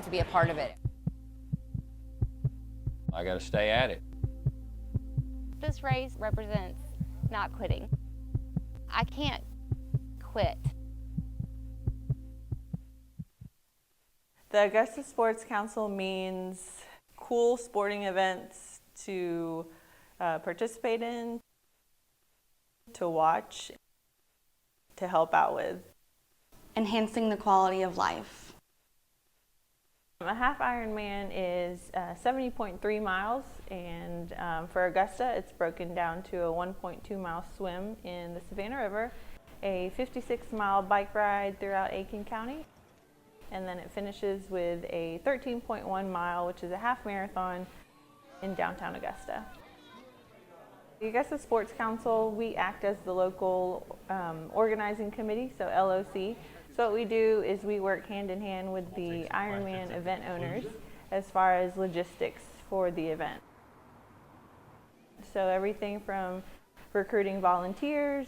have to be a part of it. I got to stay at it. This race represents not quitting. I can't quit. The Augusta Sports Council means cool sporting events to participate in, to watch, to help out with. Enhancing the quality of life. A half Ironman is 70.3 miles, and for Augusta it's broken down to a 1.2 mile swim in the Savannah River, a 56-mile bike ride throughout Aiken County, and then it finishes with a 13.1 mile, which is a half marathon in downtown Augusta. The Augusta Sports Council, we act as the local organizing committee, so LOC. So what we do is we work hand in hand with the Ironman event owners as far as logistics for the event. So everything from recruiting volunteers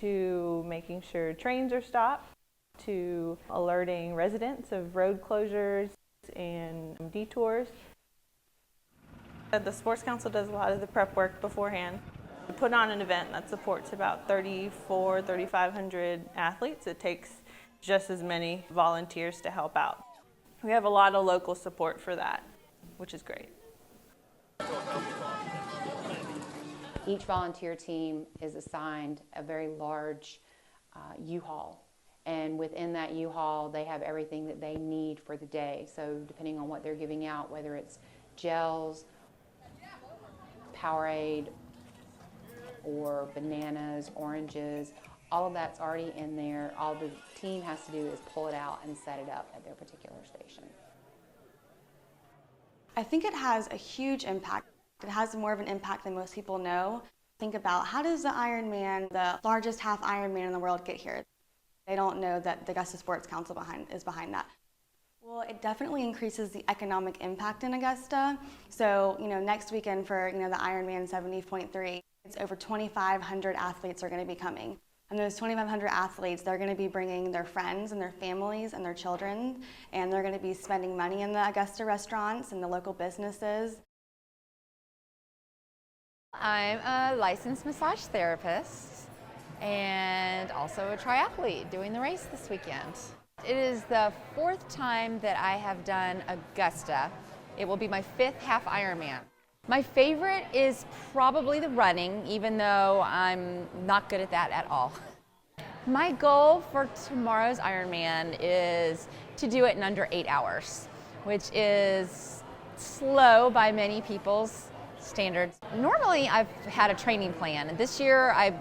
to making sure trains are stopped to alerting residents of road closures and detours. The Sports Council does a lot of the prep work beforehand. We put on an event that supports about 3,500 athletes. It takes just as many volunteers to help out. We have a lot of local support for that, which is great. Each volunteer team is assigned a very large U-Haul. And within that U-Haul, they have everything that they need for the day. So depending on what they're giving out, whether it's gels, Powerade, or bananas, oranges, all of that's already in there. All the team has to do is pull it out and set it up at their particular station. I think it has a huge impact. It has more of an impact than most people know. Think about, how does the Ironman, the largest half Ironman in the world, get here? They don't know that the Augusta Sports Council is behind that. Well, it definitely increases the economic impact in Augusta. So, next weekend for, the Ironman 70.3, it's over 2,500 athletes are going to be coming. And those 2,500 athletes, they're going to be bringing their friends and their families and their children, and they're going to be spending money in the Augusta restaurants and the local businesses. I'm a licensed massage therapist and also a triathlete doing the race this weekend. It is the 4th time that I have done Augusta. It will be my 5th half Ironman. My favorite is probably the running, even though I'm not good at that at all. My goal for tomorrow's Ironman is to do it in under 8 hours, which is slow by many people's standards. Normally I've had a training plan, and this year I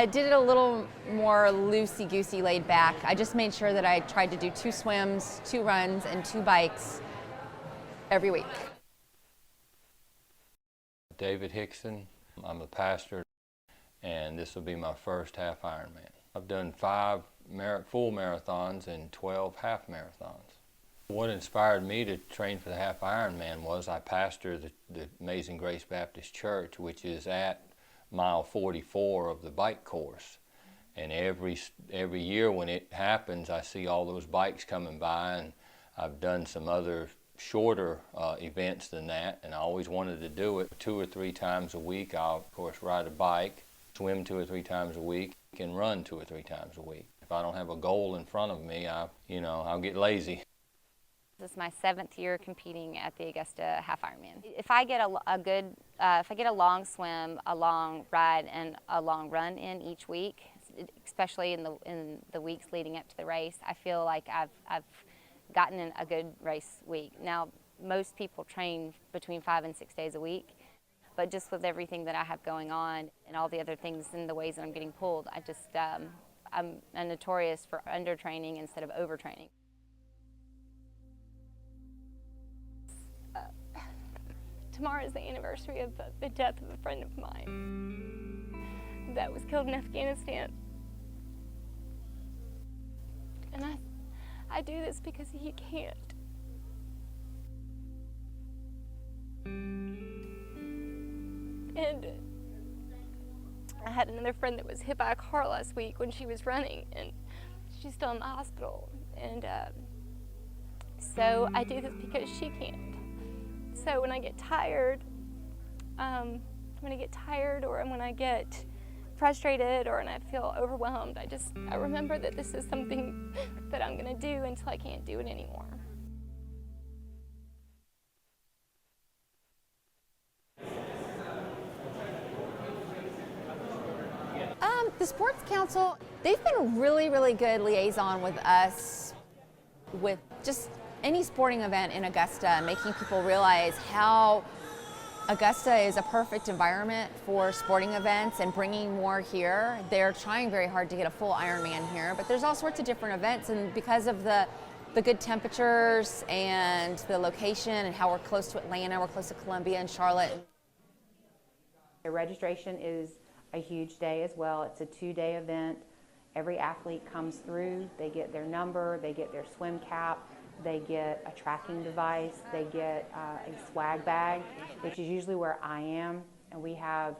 did it a little more loosey-goosey, laid back. I just made sure that I tried to do 2 swims, 2 runs, and 2 bikes every week. David Hickson, I'm a pastor, and this will be my first half Ironman. I've done 5 full marathons and 12 half marathons. What inspired me to train for the half Ironman was I pastor the Amazing Grace Baptist Church, which is at mile 44 of the bike course. And every year when it happens, I see all those bikes coming by, and I've done some other shorter events than that, and I always wanted to do it 2 or 3 times a week. I'll of course ride a bike, swim 2 or 3 times a week, and run 2 or 3 times a week. If I don't have a goal in front of me, I'll get lazy. This is my 7th year competing at the Augusta Half Ironman. If I get if I get a long swim, a long ride, and a long run in each week, especially in the weeks leading up to the race, I feel like I've gotten in a good race week. Now, most people train between 5 and 6 days a week, but just with everything that I have going on and all the other things and the ways that I'm getting pulled, I'm notorious for undertraining instead of overtraining. Tomorrow is the anniversary of the death of a friend of mine that was killed in Afghanistan. And I do this because he can't. And I had another friend that was hit by a car last week when she was running, and she's still in the hospital. And So I do this because she can't. So when I get tired, or when I get frustrated or when I feel overwhelmed, I remember that this is something that I'm gonna do until I can't do it anymore. The Sports Council, they've been a really, really good liaison with us with just any sporting event in Augusta, making people realize how Augusta is a perfect environment for sporting events and bringing more here. They're trying very hard to get a full Ironman here, but there's all sorts of different events, and because of the good temperatures and the location and how we're close to Atlanta, we're close to Columbia and Charlotte. The registration is a huge day as well. It's a 2-day event. Every athlete comes through, they get their number, they get their swim cap, they get a tracking device, they get a swag bag, which is usually where I am. And we have,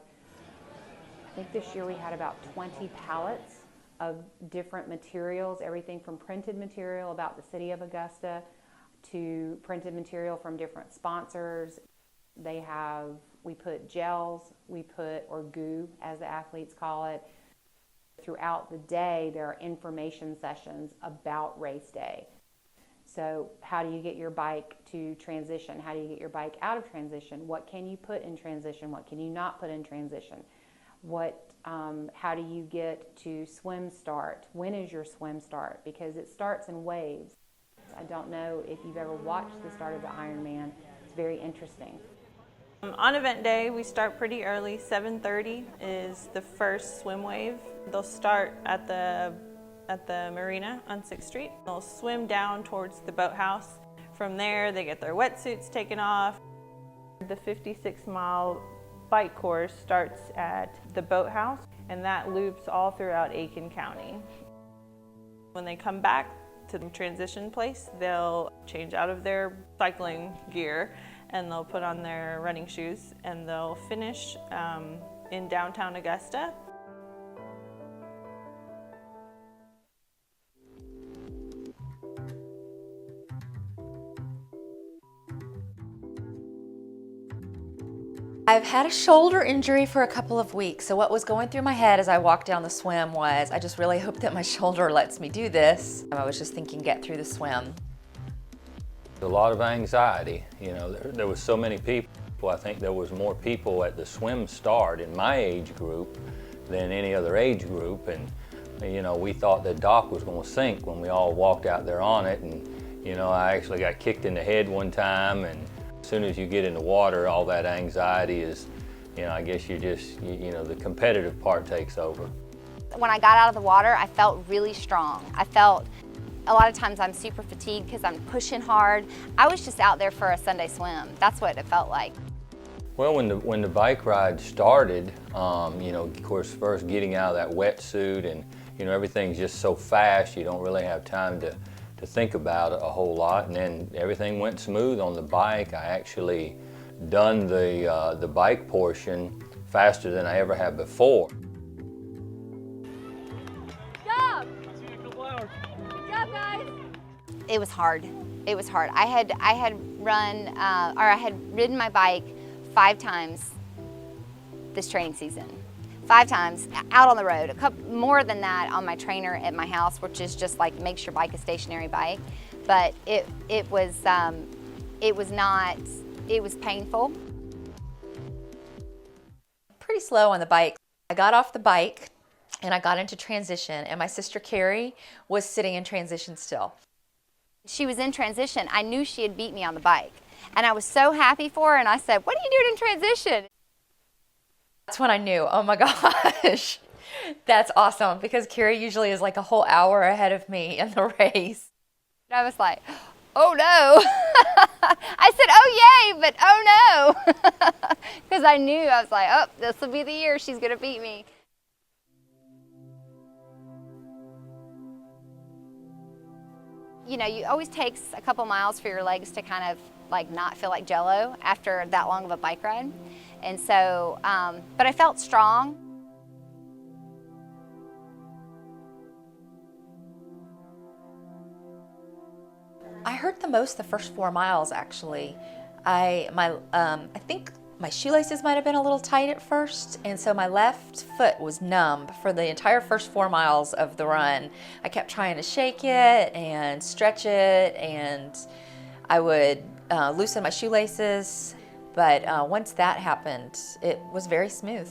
I think this year we had about 20 pallets of different materials, everything from printed material about the city of Augusta to printed material from different sponsors. We put gels, or goo as the athletes call it. Throughout the day, there are information sessions about race day. So how do you get your bike to transition? How do you get your bike out of transition? What can you put in transition? What can you not put in transition? How do you get to swim start? When is your swim start? Because it starts in waves. I don't know if you've ever watched the start of the Ironman. It's very interesting. On event day, we start pretty early. 7:30 is the first swim wave. They'll start at the marina on 6th Street. They'll swim down towards the boathouse. From there, they get their wetsuits taken off. The 56-mile bike course starts at the boathouse, and that loops all throughout Aiken County. When they come back to the transition place, they'll change out of their cycling gear and they'll put on their running shoes, and they'll finish in downtown Augusta. I've had a shoulder injury for a couple of weeks, so what was going through my head as I walked down the swim was, I just really hope that my shoulder lets me do this. I was just thinking, get through the swim. A lot of anxiety, there was so many people. I think there was more people at the swim start in my age group than any other age group, and we thought the dock was going to sink when we all walked out there on it, and I actually got kicked in the head one time, and as soon as you get in the water, all that anxiety is, I guess the competitive part takes over. When I got out of the water, I felt really strong. A lot of times I'm super fatigued because I'm pushing hard. I was just out there for a Sunday swim. That's what it felt like. Well, when the bike ride started, of course, first getting out of that wetsuit and, everything's just so fast, you don't really have time to think about it a whole lot. And then everything went smooth on the bike. I actually done the bike portion faster than I ever have before. It was hard. It was hard. I had ridden my bike 5 times this training season. 5 times out on the road. A couple more than that on my trainer at my house, which is just like makes your bike a stationary bike. But it was painful. Pretty slow on the bike. I got off the bike and I got into transition, and my sister Carrie was sitting in transition still. She was in transition. I knew she had beat me on the bike. And I was so happy for her, and I said, "What are you doing in transition?" That's when I knew, oh my gosh, that's awesome, because Carrie usually is like a whole hour ahead of me in the race. I was like, oh no. I said, oh yay, but oh no. Because I knew, I was like, oh, this will be the year she's going to beat me. It always takes a couple miles for your legs to kind of like not feel like jello after that long of a bike ride. And so, but I felt strong. I hurt the most the first 4 miles, actually. I think my shoelaces might have been a little tight at first, and so my left foot was numb for the entire first 4 miles of the run. I kept trying to shake it and stretch it, and I would loosen my shoelaces, but once that happened, it was very smooth.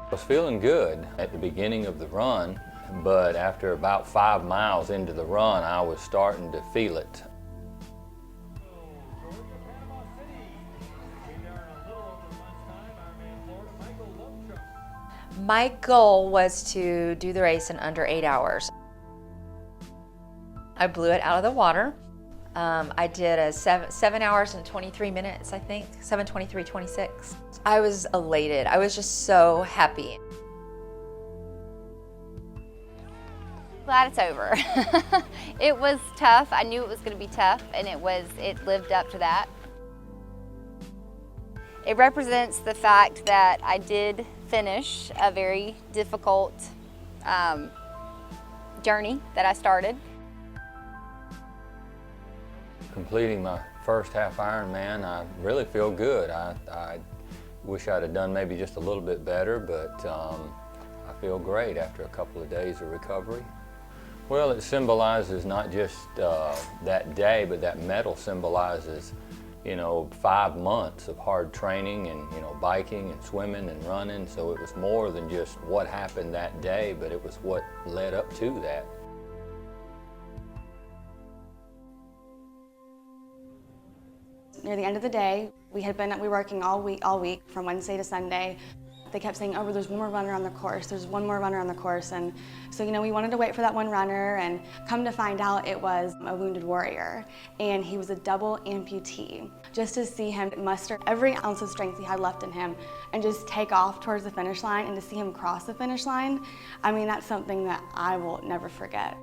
I was feeling good at the beginning of the run, but after about 5 miles into the run, I was starting to feel it. My goal was to do the race in under 8 hours. I blew it out of the water. I did a 7 hours and 23 minutes, I think, 7:23:26. I was elated. I was just so happy. Glad it's over. It was tough. I knew it was going to be tough, and it lived up to that. It represents the fact that I did finish a very difficult journey that I started. Completing my first half Ironman, I really feel good. I wish I'd have done maybe just a little bit better, but I feel great after a couple of days of recovery. Well, it symbolizes not just that day, but that medal symbolizes, 5 months of hard training and, biking and swimming and running. So it was more than just what happened that day, but it was what led up to that. Near the end of the day, we were working all week from Wednesday to Sunday. They kept saying, oh, there's one more runner on the course, there's one more runner on the course. And so, we wanted to wait for that one runner, and come to find out it was a wounded warrior. And he was a double amputee. Just to see him muster every ounce of strength he had left in him and just take off towards the finish line, and to see him cross the finish line, that's something that I will never forget.